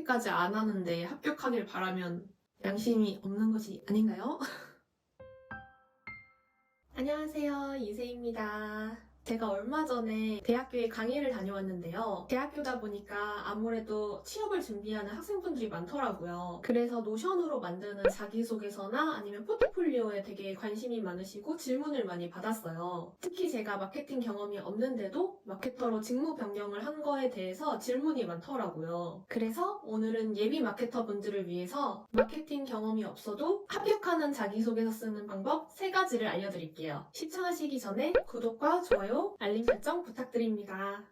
이렇게까지 안 하는데 합격하길 바라면 양심이 없는 것이 아닌가요? 안녕하세요, 이세입니다. 제가 얼마 전에 대학교에 강의를 다녀왔는데요. 대학교다 보니까 아무래도 취업을 준비하는 학생분들이 많더라고요. 그래서 노션으로 만드는 자기소개서나 아니면 포트폴리오에 되게 관심이 많으시고 질문을 많이 받았어요. 특히 제가 마케팅 경험이 없는데도 마케터로 직무 변경을 한 거에 대해서 질문이 많더라고요. 그래서 오늘은 예비 마케터분들을 위해서 마케팅 경험이 없어도 합격하는 자기소개서 쓰는 방법 3가지를 알려드릴게요. 시청하시기 전에 구독과 좋아요, 알림 설정 부탁드립니다.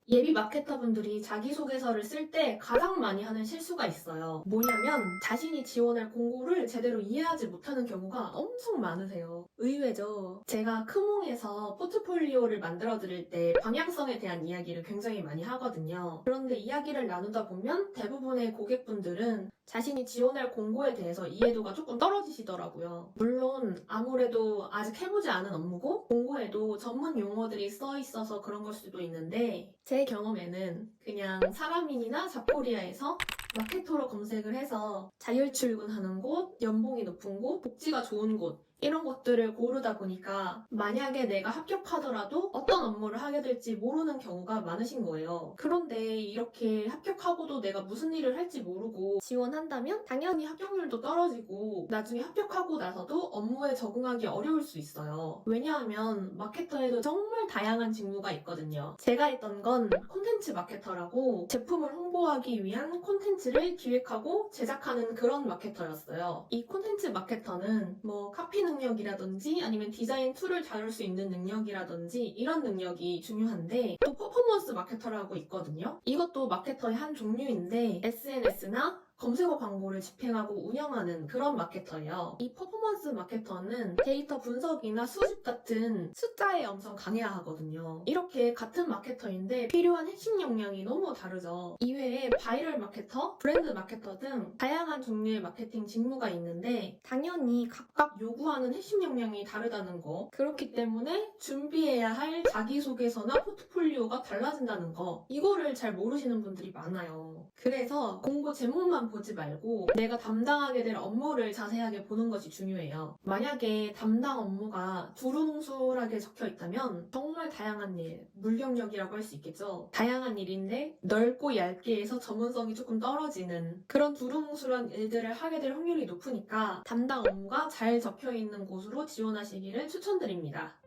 예비 마케터분들이 자기소개서를 쓸 때 가장 많이 하는 실수가 있어요. 뭐냐면 자신이 지원할 공고를 제대로 이해하지 못하는 경우가 엄청 많으세요. 의외죠. 제가 크몽에서 포트폴리오를 만들어 드릴 때 방향성에 대한 이야기를 굉장히 많이 하거든요. 그런데 이야기를 나누다 보면 대부분의 고객분들은 자신이 지원할 공고에 대해서 이해도가 조금 떨어지시더라고요. 물론 아무래도 아직 해보지 않은 업무고 공고에도 전문 용어들이 써 있어서 그런 걸 수도 있는데 제 경험에는 그냥 사람인이나 잡코리아에서 마케터로 검색을 해서 자율 출근하는 곳, 연봉이 높은 곳, 복지가 좋은 곳 이런 것들을 고르다 보니까 만약에 내가 합격하더라도 어떤 업무를 하게 될지 모르는 경우가 많으신 거예요. 그런데 이렇게 합격하고도 내가 무슨 일을 할지 모르고 지원한다면 당연히 합격률도 떨어지고 나중에 합격하고 나서도 업무에 적응하기 어려울 수 있어요. 왜냐하면 마케터에도 정말 다양한 직무가 있거든요. 제가 했던 건 콘텐츠 마케터라고 제품을 홍보하기 위한 콘텐츠를 기획하고 제작하는 그런 마케터였어요. 이 콘텐츠 마케터는 카피 능력이라든지 아니면 디자인 툴을 다룰 수 있는 능력이라든지 이런 능력이 중요한데 또 퍼포먼스 마케터라고 있거든요. 이것도 마케터의 한 종류인데 SNS나 검색어 광고를 집행하고 운영하는 그런 마케터예요. 이 퍼포먼스 마케터는 데이터 분석이나 수집 같은 숫자에 엄청 강해야 하거든요. 이렇게 같은 마케터인데 필요한 핵심 역량이 너무 다르죠. 이외에 바이럴 마케터, 브랜드 마케터 등 다양한 종류의 마케팅 직무가 있는데 당연히 각각 요구하는 핵심 역량이 다르다는 거. 그렇기 때문에 준비해야 할 자기소개서나 포트폴리오가 달라진다는 거. 이거를 잘 모르시는 분들이 많아요. 그래서 공고 제목만 보지 말고 내가 담당하게 될 업무를 자세하게 보는 것이 중요해요. 만약에 담당 업무가 두루뭉술하게 적혀 있다면 정말 다양한 일, 물경력이라고 할 수 있겠죠. 다양한 일인데 넓고 얇게 해서 전문성이 조금 떨어지는 그런 두루뭉술한 일들을 하게 될 확률이 높으니까 담당 업무가 잘 적혀 있는 곳으로 지원하시기를 추천드립니다.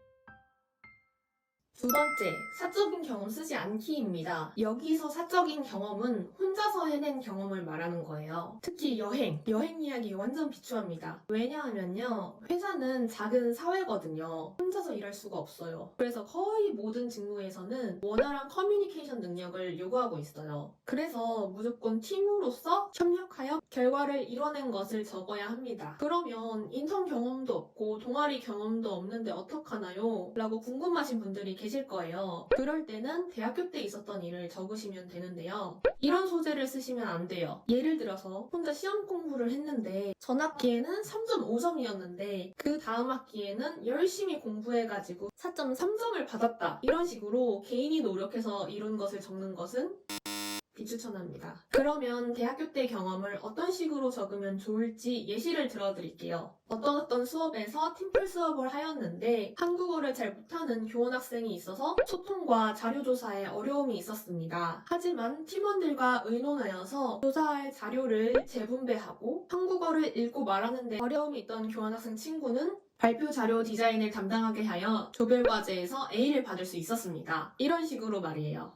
두 번째, 사적인 경험 쓰지 않기입니다. 여기서 사적인 경험은 혼자서 해낸 경험을 말하는 거예요. 특히 여행 이야기 완전 비추합니다. 왜냐하면요, 회사는 작은 사회거든요. 혼자서 일할 수가 없어요. 그래서 거의 모든 직무에서는 원활한 커뮤니케이션 능력을 요구하고 있어요. 그래서 무조건 팀으로서 협력하여 결과를 이뤄낸 것을 적어야 합니다. 그러면 인턴 경험도 없고 동아리 경험도 없는데 어떡하나요? 라고 궁금하신 분들이 계실 거예요. 그럴 때는 대학교 때 있었던 일을 적으시면 되는데요. 이런 소재를 쓰시면 안 돼요. 예를 들어서 혼자 시험 공부를 했는데 전학기에는 3.5점이었는데 그 다음 학기에는 열심히 공부해가지고 4.3점을 받았다. 이런 식으로 개인이 노력해서 이룬 것을 적는 것은 비추천합니다. 그러면 대학교 때 경험을 어떤 식으로 적으면 좋을지 예시를 들어드릴게요. 어떤 수업에서 팀플 수업을 하였는데 한국어를 잘 못하는 교원학생이 있어서 소통과 자료조사에 어려움이 있었습니다. 하지만 팀원들과 의논하여서 조사할 자료를 재분배하고 한국어를 읽고 말하는데 어려움이 있던 교원학생 친구는 발표 자료 디자인을 담당하게 하여 조별과제에서 A를 받을 수 있었습니다. 이런 식으로 말이에요.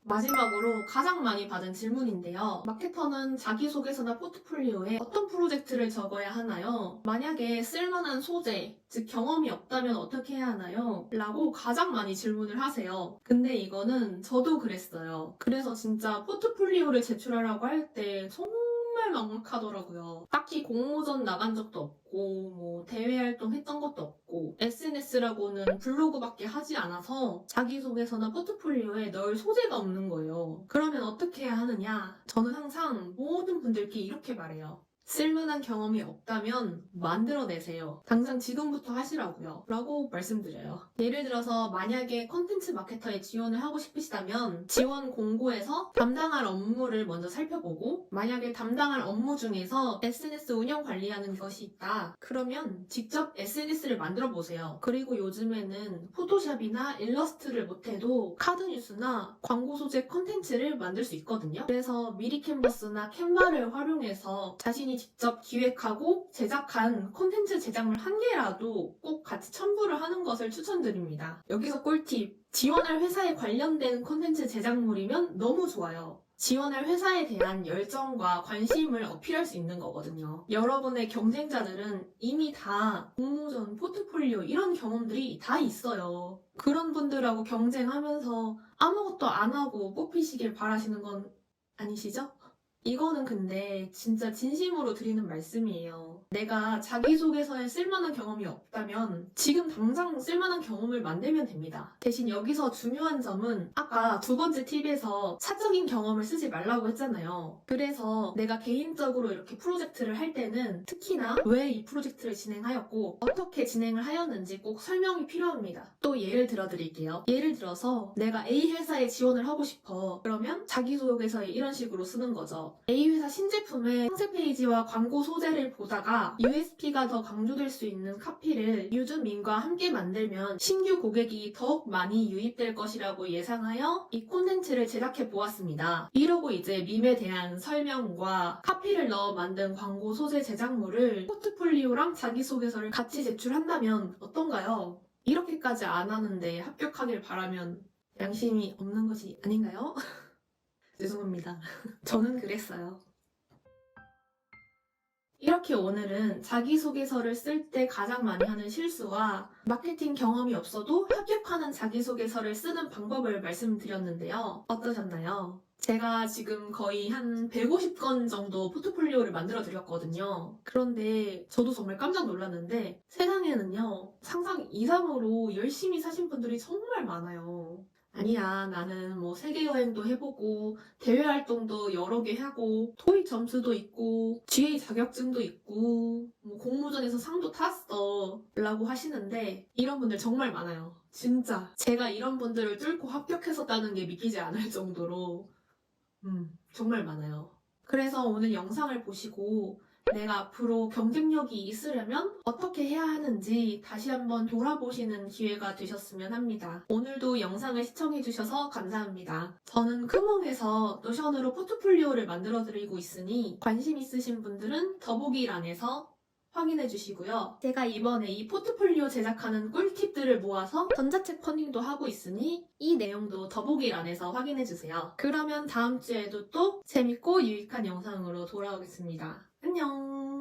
마지막으로 가장 많이 받은 질문인데요. 마케터는 자기소개서나 포트폴리오에 어떤 프로젝트를 적어야 하나요? 만약에 쓸만한 소재, 즉 경험이 없다면 어떻게 해야 하나요? 라고 가장 많이 질문을 하세요. 근데 이거는 저도 그랬어요. 그래서 진짜 포트폴리오를 제출하라고 할 때 정말 막막하더라고요. 딱히 공모전 나간 적도 없고 대외 활동했던 것도 없고 SNS라고는 블로그밖에 하지 않아서 자기소개서나 포트폴리오에 넣을 소재가 없는 거예요. 그러면 어떻게 해야 하느냐? 저는 항상 모든 분들께 이렇게 말해요. 쓸만한 경험이 없다면 만들어내세요. 당장 지금부터 하시라고요. 라고 말씀드려요. 예를 들어서 만약에 컨텐츠 마케터에 지원을 하고 싶으시다면 지원 공고에서 담당할 업무를 먼저 살펴보고 만약에 담당할 업무 중에서 SNS 운영 관리하는 것이 있다. 그러면 직접 SNS를 만들어 보세요. 그리고 요즘에는 포토샵이나 일러스트를 못해도 카드뉴스나 광고 소재 컨텐츠를 만들 수 있거든요. 그래서 미리 캔버스나 캔바를 활용해서 자신이 직접 기획하고 제작한 콘텐츠 제작물 한 개라도 꼭 같이 첨부를 하는 것을 추천드립니다. 여기서 꿀팁! 지원할 회사에 관련된 콘텐츠 제작물이면 너무 좋아요. 지원할 회사에 대한 열정과 관심을 어필할 수 있는 거거든요. 여러분의 경쟁자들은 이미 다 공모전, 포트폴리오 이런 경험들이 다 있어요. 그런 분들하고 경쟁하면서 아무것도 안 하고 뽑히시길 바라시는 건 아니시죠? 이거는 근데 진짜 진심으로 드리는 말씀이에요. 내가 자기소개서에 쓸만한 경험이 없다면 지금 당장 쓸만한 경험을 만들면 됩니다. 대신 여기서 중요한 점은 아까 두 번째 팁에서 사적인 경험을 쓰지 말라고 했잖아요. 그래서 내가 개인적으로 이렇게 프로젝트를 할 때는 특히나 왜 이 프로젝트를 진행하였고 어떻게 진행을 하였는지 꼭 설명이 필요합니다. 또 예를 들어 드릴게요. 예를 들어서 내가 A 회사에 지원을 하고 싶어. 그러면 자기소개서에 이런 식으로 쓰는 거죠. A 회사 신제품의 상세 페이지와 광고 소재를 보다가 USP가 더 강조될 수 있는 카피를 유즈민과 함께 만들면 신규 고객이 더욱 많이 유입될 것이라고 예상하여 이 콘텐츠를 제작해 보았습니다. 이러고 이제 밈에 대한 설명과 카피를 넣어 만든 광고 소재 제작물을 포트폴리오랑 자기소개서를 같이 제출한다면 어떤가요? 이렇게까지 안 하는데 합격하길 바라면 양심이 없는 것이 아닌가요? 죄송합니다. 저는 그랬어요. 이렇게 오늘은 자기소개서를 쓸 때 가장 많이 하는 실수와 마케팅 경험이 없어도 합격하는 자기소개서를 쓰는 방법을 말씀드렸는데요. 어떠셨나요? 제가 지금 거의 한 150건 정도 포트폴리오를 만들어 드렸거든요. 그런데 저도 정말 깜짝 놀랐는데 세상에는요, 상상 이상으로 열심히 사신 분들이 정말 많아요. 아니야, 나는 뭐 세계여행도 해보고 대외 활동도 여러 개 하고 토익 점수도 있고 GA 자격증도 있고 뭐 공모전에서 상도 탔어 라고 하시는데 이런 분들 정말 많아요. 진짜 제가 이런 분들을 뚫고 합격했었다는 게 믿기지 않을 정도로 정말 많아요. 그래서 오늘 영상을 보시고 내가 앞으로 경쟁력이 있으려면 어떻게 해야 하는지 다시 한번 돌아보시는 기회가 되셨으면 합니다. 오늘도 영상을 시청해주셔서 감사합니다. 저는 크몽에서 노션으로 포트폴리오를 만들어드리고 있으니 관심 있으신 분들은 더보기란에서 확인해 주시고요. 제가 이번에 이 포트폴리오 제작하는 꿀팁들을 모아서 전자책 퍼닝도 하고 있으니 이 내용도 더보기란에서 확인해 주세요. 그러면 다음 주에도 또 재밌고 유익한 영상으로 돌아오겠습니다. 안녕!